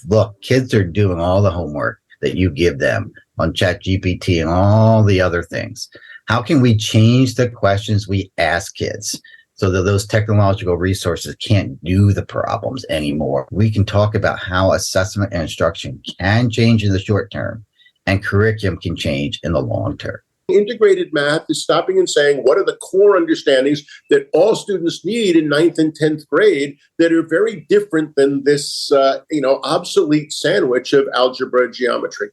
Look, kids are doing all the homework that you give them on ChatGPT and all the other things. How can we change the questions we ask kids so that those technological resources can't do the problems anymore? We can talk about how assessment and instruction can change in the short term and curriculum can change in the long term. Integrated math is stopping and saying, what are the core understandings that all students need in 9th and 10th grade that are very different than this, obsolete sandwich of algebra and geometry?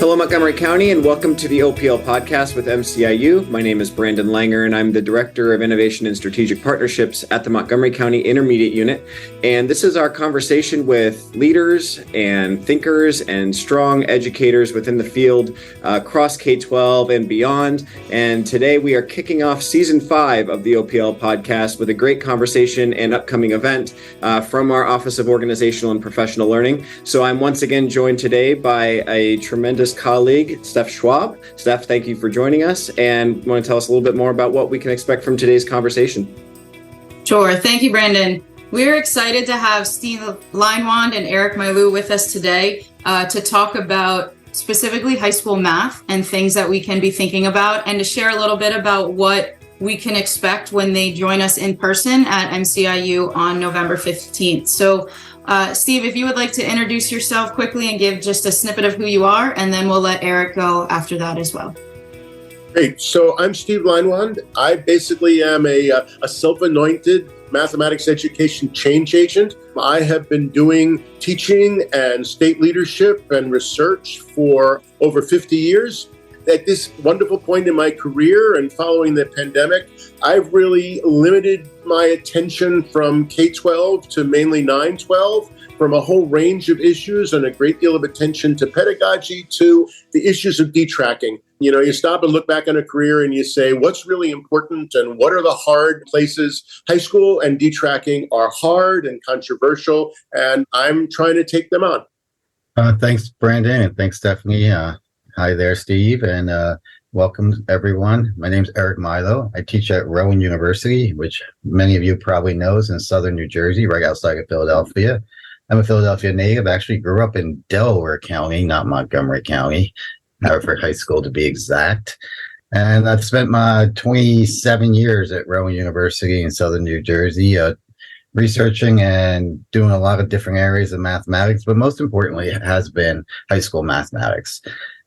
Hello, Montgomery County, and welcome to the OPL podcast with MCIU. My name is Brandon Langer, and I'm the Director of Innovation and Strategic Partnerships at the Montgomery County Intermediate Unit. And this is our conversation with leaders and thinkers and strong educators within the field across K-12 and beyond. And today we are kicking off Season 5 of the OPL podcast with a great conversation and upcoming event from our Office of Organizational and Professional Learning. So I'm once again joined today by a tremendous colleague, Steph Schwab. Steph, thank you for joining us, and want to tell us a little bit more about what we can expect from today's conversation. Sure. Thank you, Brandon. We're excited to have Steve Leinwand and Eric Milou with us today to talk about specifically high school math and things that we can be thinking about, and to share a little bit about what we can expect when they join us in person at MCIU on November 15th. So Steve, if you would like to introduce yourself quickly and give just a snippet of who you are, and then we'll let Eric go after that as well. Great. So I'm Steve Leinwand. I basically am a self-anointed mathematics education change agent. I have been doing teaching and state leadership and research for over 50 years. At this wonderful point in my career and following the pandemic, I've really limited my attention from K-12 to mainly 9-12, from a whole range of issues, and a great deal of attention to pedagogy, to the issues of detracking. You know, you stop and look back on a career and you say, what's really important and what are the hard places? High school and detracking are hard and controversial, and I'm trying to take them on. Thanks, Brandon, and thanks, Stephanie. Hi there, Steve, and welcome, everyone. My name's Eric Milou. I teach at Rowan University, which many of you probably know is in southern New Jersey, right outside of Philadelphia. I'm a Philadelphia native. Actually grew up in Delaware County, not Montgomery County, Haverford High School to be exact. And I've spent my 27 years at Rowan University in southern New Jersey, researching and doing a lot of different areas of mathematics, but most importantly, it has been high school mathematics,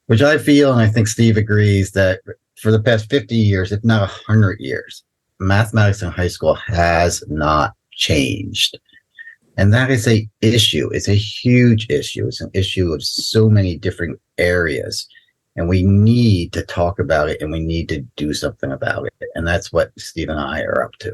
which I feel, and I think Steve agrees, that for the past 50 years, if not 100 years, mathematics in high school has not changed. And that is an issue. It's a huge issue. It's an issue of so many different areas. And we need to talk about it, and we need to do something about it. And that's what Steve and I are up to.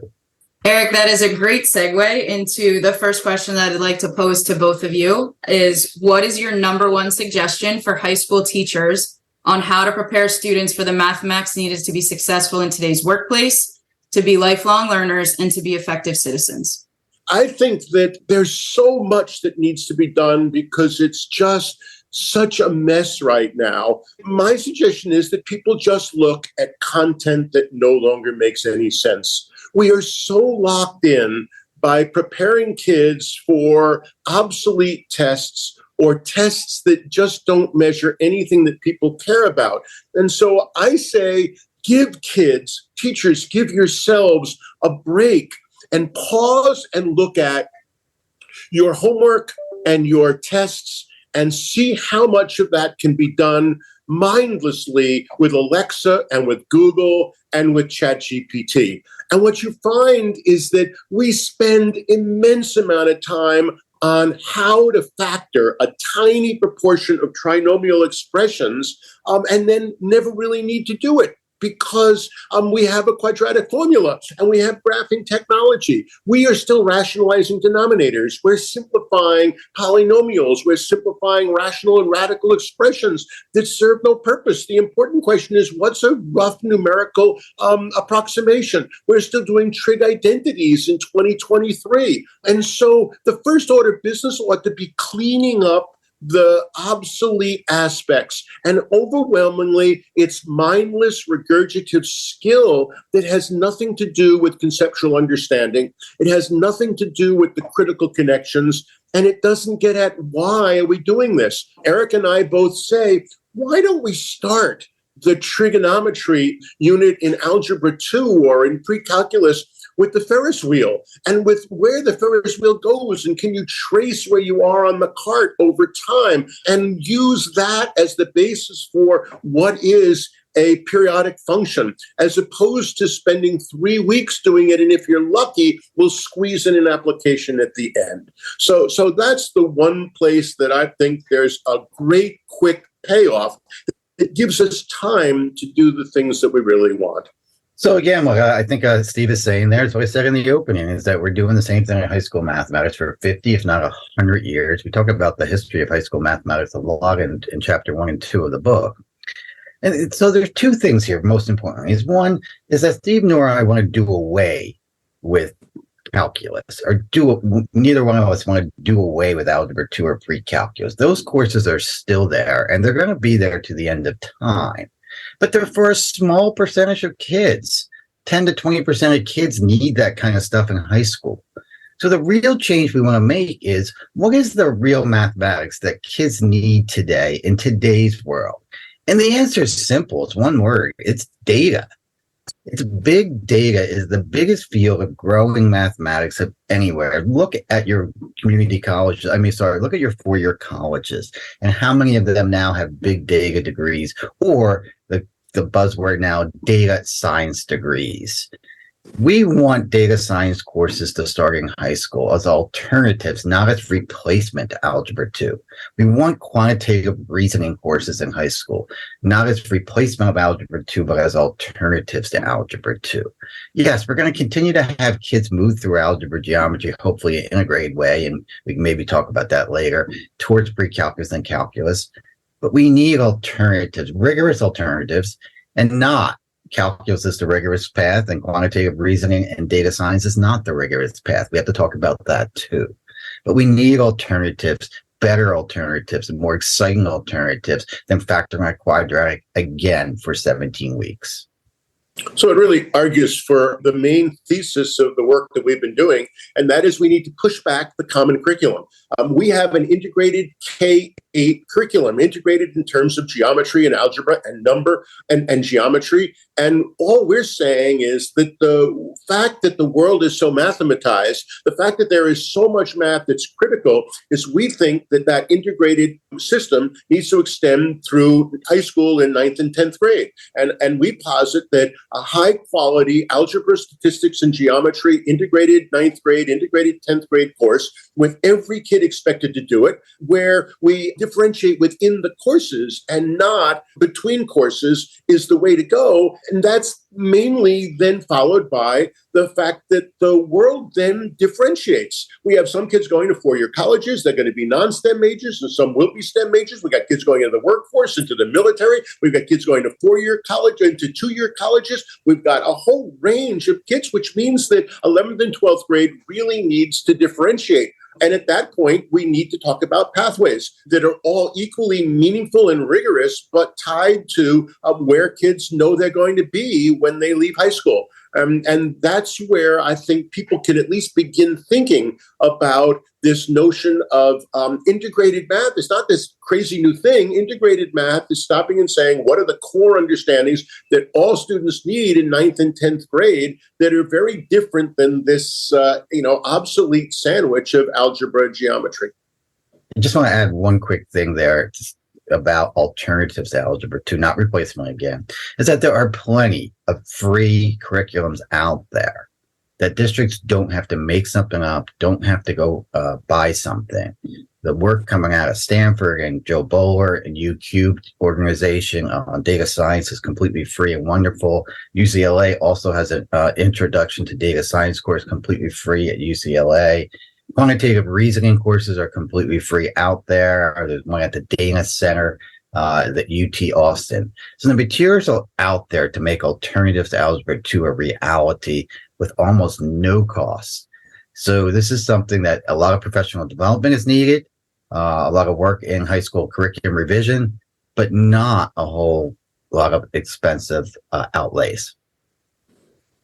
Eric, that is a great segue into the first question that I'd like to pose to both of you is, what is your number one suggestion for high school teachers on how to prepare students for the mathematics needed to be successful in today's workplace, to be lifelong learners, and to be effective citizens? I think that there's so much that needs to be done because it's just such a mess right now. My suggestion is that people just look at content that no longer makes any sense. We are so locked in by preparing kids for obsolete tests or tests that just don't measure anything that people care about. And so I say, give kids, teachers, give yourselves a break and pause and look at your homework and your tests and see how much of that can be done mindlessly with Alexa and with Google and with ChatGPT. And what you find is that we spend immense amount of time on how to factor a tiny proportion of trinomial expressions and then never really need to do it, because we have a quadratic formula and we have graphing technology. We are still rationalizing denominators. We're simplifying polynomials. We're simplifying rational and radical expressions that serve no purpose. The important question is, what's a rough numerical approximation? We're still doing trig identities in 2023. And so the first order of business ought to be cleaning up the obsolete aspects. And overwhelmingly, it's mindless regurgitative skill that has nothing to do with conceptual understanding. It has nothing to do with the critical connections. And it doesn't get at why are we doing this? Eric and I both say, why don't we start the trigonometry unit in Algebra 2 or in pre-calculus with the Ferris wheel and with where the Ferris wheel goes, and can you trace where you are on the cart over time and use that as the basis for what is a periodic function, as opposed to spending 3 weeks doing it, and if you're lucky, we'll squeeze in an application at the end. So that's the one place that I think there's a great quick payoff. It gives us time to do the things that we really want. So again, what I think Steve is saying there is what I said in the opening, is that we're doing the same thing in high school mathematics for 50, if not 100 years. We talk about the history of high school mathematics a lot in chapter 1 and 2 of the book. And so there's two things here, most importantly. One is that Steve nor I want to do away with calculus, or neither one of us want to do away with algebra 2 or pre-calculus. Those courses are still there, and they're going to be there to the end of time. But they're for a small percentage of kids. 10 to 20% of kids need that kind of stuff in high school. So the real change we want to make is, what is the real mathematics that kids need today in today's world? And the answer is simple. It's one word. It's data. It's big data is the biggest field of growing mathematics of anywhere. Look at your community colleges. Look at your four-year colleges and how many of them now have big data degrees, or the buzzword now, data science degrees. We want data science courses to start in high school as alternatives, not as replacement to Algebra 2. We want quantitative reasoning courses in high school, not as replacement of Algebra 2, but as alternatives to Algebra 2. Yes, we're going to continue to have kids move through algebra geometry, hopefully in a grade way, and we can maybe talk about that later, towards pre-calculus and calculus. But we need alternatives, rigorous alternatives, and not calculus is the rigorous path, and quantitative reasoning and data science is not the rigorous path. We have to talk about that too. But we need alternatives, better alternatives, and more exciting alternatives than factoring a quadratic again for 17 weeks. So it really argues for the main thesis of the work that we've been doing, and that is we need to push back the common curriculum. We have an integrated K-8 curriculum, integrated in terms of geometry and algebra and number and geometry. And all we're saying is that the fact that the world is so mathematized, the fact that there is so much math that's critical, is we think that that integrated system needs to extend through high school in 9th and 10th grade. And we posit that a high quality algebra, statistics, and geometry integrated 9th grade, integrated 10th grade course with every kid expected to do it, where we differentiate within the courses and not between courses, is the way to go. And that's mainly then followed by the fact that the world then differentiates. We have some kids going to four-year colleges. They're going to be non-STEM majors, and some will be STEM majors. We got kids going into the workforce, into the military. We've got kids going to four-year college, into two-year colleges. We've got a whole range of kids, which means that 11th and 12th grade really needs to differentiate. And at that point, we need to talk about pathways that are all equally meaningful and rigorous, but tied to where kids know they're going to be when they leave high school. And that's where I think people can at least begin thinking about this notion of integrated math. It's not this crazy new thing. Integrated math is stopping and saying, what are the core understandings that all students need in 9th and 10th grade that are very different than this obsolete sandwich of algebra and geometry? I just want to add one quick thing there about alternatives to algebra 2, not replacement again, is that there are plenty of free curriculums out there that districts don't have to make something up, don't have to go buy something. The work coming out of Stanford and Joe Bowler and UCube organization on data science is completely free and wonderful. UCLA also has an introduction to data science course completely free at UCLA. Quantitative reasoning courses are completely free out there. There's one at the Dana Center at UT Austin. So the materials are out there to make alternatives to algebra 2 a reality with almost no cost. So this is something that a lot of professional development is needed. a lot of work in high school curriculum revision, but not a whole lot of expensive outlays.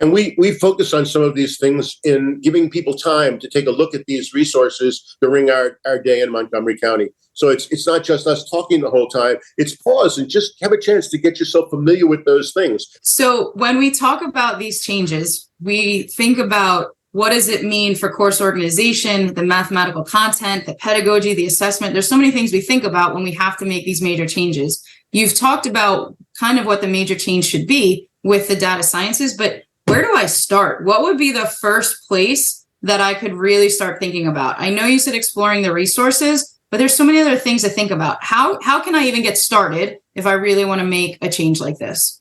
And we focus on some of these things in giving people time to take a look at these resources during our day in Montgomery County. So it's not just us talking the whole time. It's pause and just have a chance to get yourself familiar with those things. So when we talk about these changes, we think about what does it mean for course organization, the mathematical content, the pedagogy, the assessment. There's so many things we think about when we have to make these major changes. You've talked about kind of what the major change should be with the data sciences, but where do I start? What would be the first place that I could really start thinking about? I know you said exploring the resources, but there's so many other things to think about. How can I even get started if I really want to make a change like this?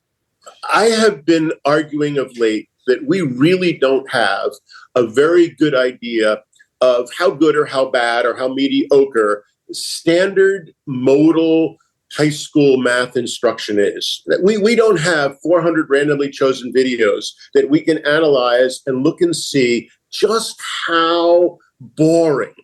I have been arguing of late that we really don't have a very good idea of how good or how bad or how mediocre standard modal high school math instruction is. That we don't have 400 randomly chosen videos that we can analyze and look and see just how boring,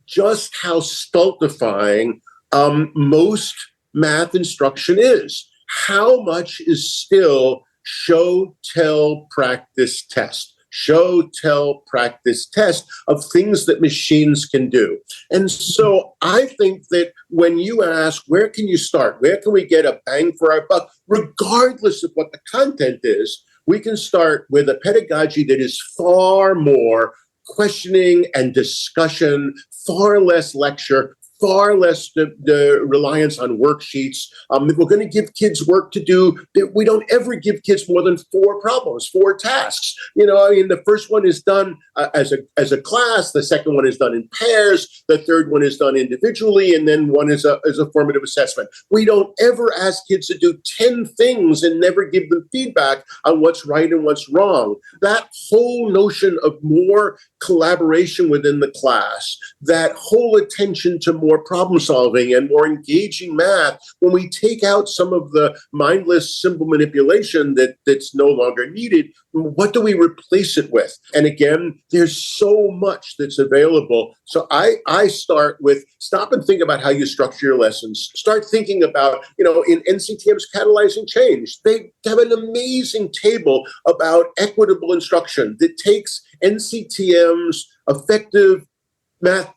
just how stultifying most math instruction is. How much is still show, tell, practice, test? Show, tell, practice, test of things that machines can do. And so I think that when you ask, where can you start? Where can we get a bang for our buck? Regardless of what the content is, we can start with a pedagogy that is far more questioning and discussion, far less lecture, far less the reliance on worksheets. If we're going to give kids work to do, we don't ever give kids more than 4 problems, 4 tasks. The first one is done as a class. The second one is done in pairs. The third one is done individually. And then one is a formative assessment. We don't ever ask kids to do 10 things and never give them feedback on what's right and what's wrong. That whole notion of more collaboration within the class, that whole attention to more problem solving and more engaging math, when we take out some of the mindless symbol manipulation that's no longer needed, what do we replace it with? And again, there's so much that's available. So I start with stop and think about how you structure your lessons. Start thinking about, in NCTM's Catalyzing Change, they have an amazing table about equitable instruction that takes NCTM's effective math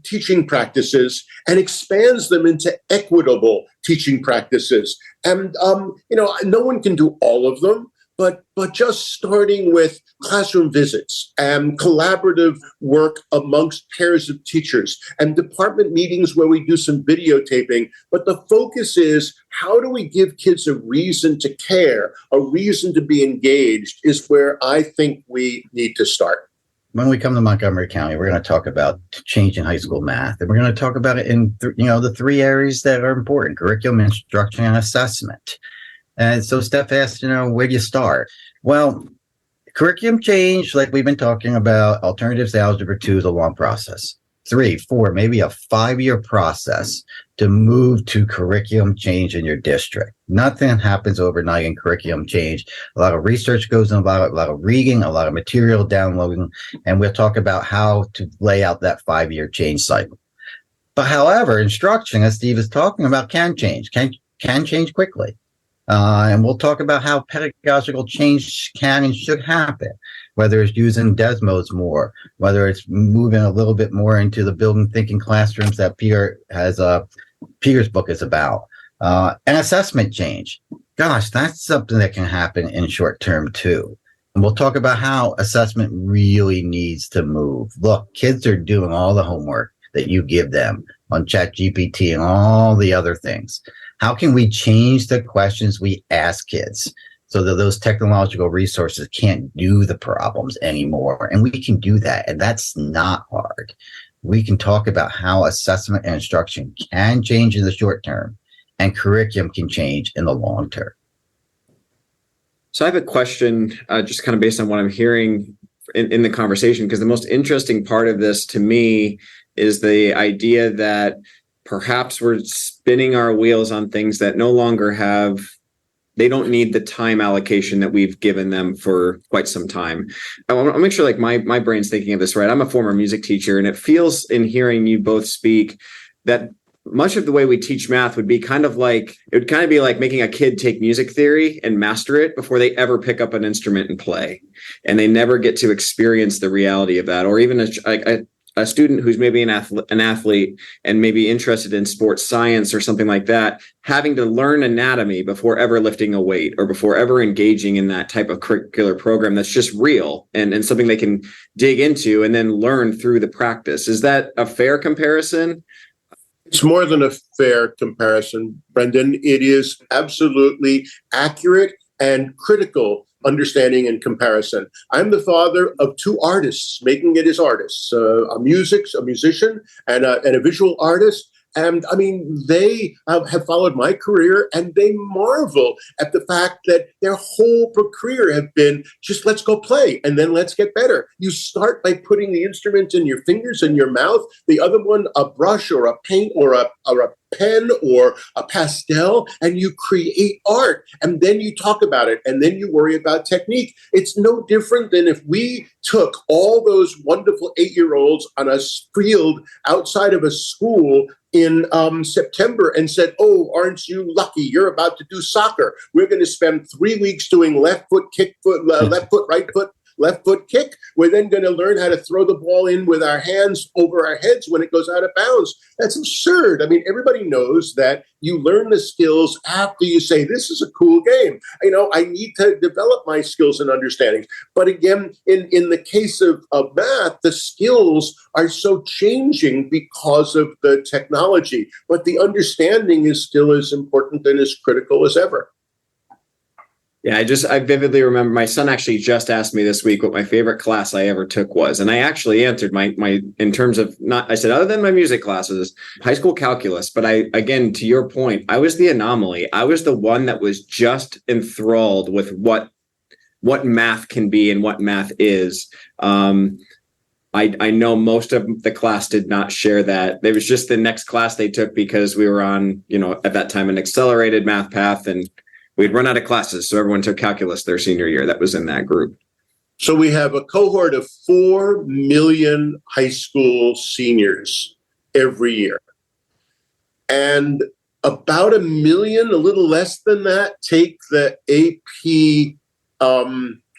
teaching practices and expands them into equitable teaching practices. And, no one can do all of them, but just starting with classroom visits and collaborative work amongst pairs of teachers and department meetings where we do some videotaping. But the focus is, how do we give kids a reason to care, a reason to be engaged, is where I think we need to start. When we come to Montgomery County, we're going to talk about changing high school math, and we're going to talk about it in the 3 areas that are important: curriculum, instruction, and assessment. And so Steph asked, where do you start? Well, curriculum change, like we've been talking about, alternatives to Algebra 2 is a long process. 3, 4, maybe a 5-year process to move to curriculum change in your district. Nothing happens overnight in curriculum change. A lot of research goes in about it, a lot of reading, a lot of material downloading, and we'll talk about how to lay out that 5-year change cycle. But however, instruction, as Steve is talking about, can change quickly. And we'll talk about how pedagogical change can and should happen, whether it's using Desmos more, whether it's moving a little bit more into the building thinking classrooms that Peter's book is about. And assessment change. Gosh, that's something that can happen in short term too. And we'll talk about how assessment really needs to move. Look, kids are doing all the homework that you give them on ChatGPT and all the other things. How can we change the questions we ask kids so that those technological resources can't do the problems anymore? And we can do that. And that's not hard. We can talk about how assessment and instruction can change in the short term and curriculum can change in the long term. So I have a question, just kind of based on what I'm hearing in the conversation, because the most interesting part of this to me is the idea that perhaps we're spinning our wheels on things that no longer they don't need the time allocation that we've given them for quite some time. I want to make sure my brain's thinking of this right. I'm a former music teacher, and it feels, in hearing you both speak, that much of the way we teach math would be kind of like making a kid take music theory and master it before they ever pick up an instrument and play, and they never get to experience the reality of that. Or even a student who's maybe an athlete and maybe interested in sports science or something like that, having to learn anatomy before ever lifting a weight or before ever engaging in that type of curricular program that's just real and something they can dig into and then learn through the practice. Is that a fair comparison? It's more than a fair comparison, Brendan. It is absolutely accurate and critical understanding and comparison. I'm the father of two artists making it as artists, a musician and a visual artist. And I mean, they have followed my career, and they marvel at the fact that their whole career have been just let's go play and then let's get better. You start by putting the instrument in your fingers and your mouth, the other one a brush or a paint or a pen or a pastel, and you create art, and then you talk about it, and then you worry about technique. It's no different than if we took all those wonderful 8-year-olds on a field outside of a school in September and said, oh, aren't you lucky? You're about to do soccer. We're going to spend 3 weeks doing left foot, kick foot, left foot, right foot, left foot kick. We're then going to learn how to throw the ball in with our hands over our heads when it goes out of bounds. That's absurd. I mean, everybody knows that you learn the skills after you say, this is a cool game. You know, I need to develop my skills and understanding. But again, in the case of math, the skills are so changing because of the technology. But the understanding is still as important and as critical as ever. Yeah, I vividly remember my son actually just asked me this week what my favorite class I ever took was. And I actually answered my in terms of I said, other than my music classes, high school calculus. But again, to your point, I was the anomaly. I was the one that was just enthralled with what math can be and what math is. I know most of the class did not share that. It was just the next class they took because we were on, at that time, an accelerated math path, and we'd run out of classes, so everyone took calculus their senior year. That was in that group. So we have a cohort of 4 million high school seniors every year. And about 1 million, a little less than that, take the AP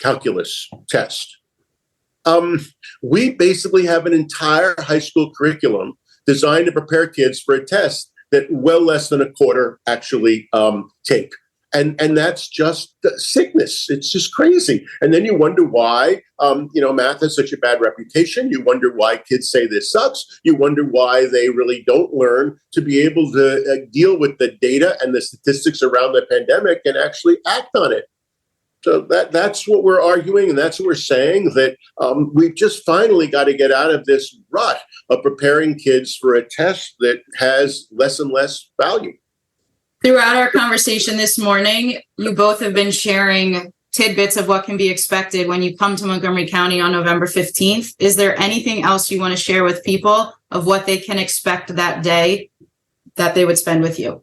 calculus test. We basically have an entire high school curriculum designed to prepare kids for a test that well less than a quarter actually take. And that's just sickness. It's just crazy. And then you wonder why, math has such a bad reputation. You wonder why kids say this sucks. You wonder why they really don't learn to be able to deal with the data and the statistics around the pandemic and actually act on it. So that's what we're arguing, and that's what we're saying, that we've just finally got to get out of this rut of preparing kids for a test that has less and less value. Throughout our conversation this morning, you both have been sharing tidbits of what can be expected when you come to Montgomery County on November 15th. Is there anything else you want to share with people of what they can expect that day that they would spend with you?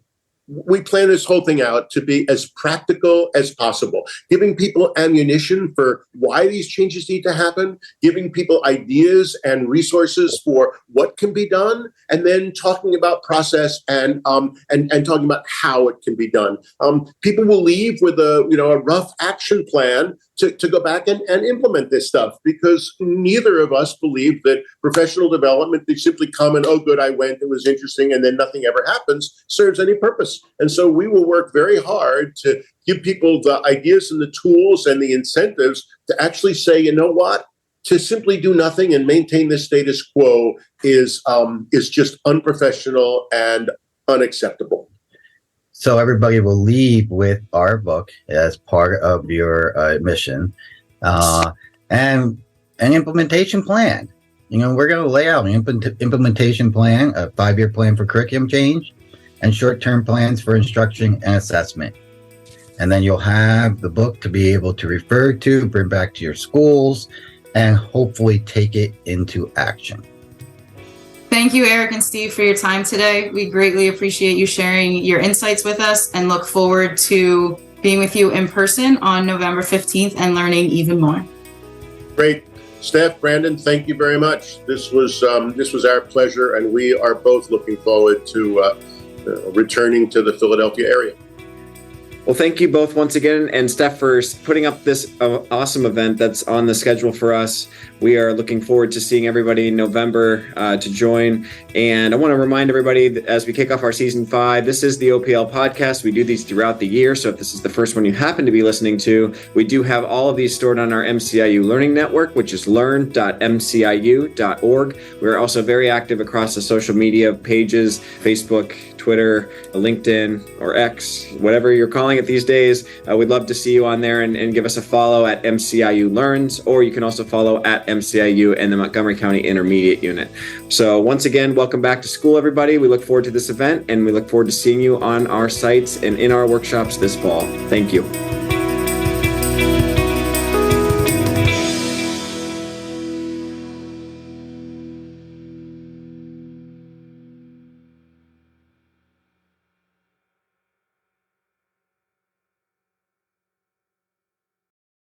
We plan this whole thing out to be as practical as possible, giving people ammunition for why these changes need to happen, giving people ideas and resources for what can be done, and then talking about process and talking about how it can be done. People will leave with a rough action plan to go back and implement this stuff, because neither of us believe that professional development, they simply come and, oh, good, I went, it was interesting, and then nothing ever happens, serves any purpose. And so we will work very hard to give people the ideas and the tools and the incentives to actually say, you know what, to simply do nothing and maintain the status quo is just unprofessional and unacceptable. So everybody will leave with our book as part of your mission, and an implementation plan. We're going to lay out an implementation plan, a 5-year plan for curriculum change, and short-term plans for instruction and assessment. And then you'll have the book to be able to refer to, bring back to your schools, and hopefully take it into action. Thank you, Eric and Steve, for your time today. We greatly appreciate you sharing your insights with us and look forward to being with you in person on November 15th and learning even more. Great. Steph, Brandon, thank you very much. This was our pleasure, and we are both looking forward to returning to the Philadelphia area. Well, thank you both once again, and Steph, for putting up this awesome event that's on the schedule for us. We are looking forward to seeing everybody in November to join. And I want to remind everybody that as we kick off our season 5, this is the OPL podcast. We do these throughout the year. So if this is the first one you happen to be listening to, we do have all of these stored on our MCIU Learning Network, which is learn.mciu.org. We're also very active across the social media pages, Facebook, Twitter, LinkedIn, or X, whatever you're calling it these days. We'd love to see you on there and give us a follow at MCIU Learns, or you can also follow at MCIU and the Montgomery County Intermediate Unit. So once again, welcome back to school, everybody. We look forward to this event, and we look forward to seeing you on our sites and in our workshops this fall. Thank you.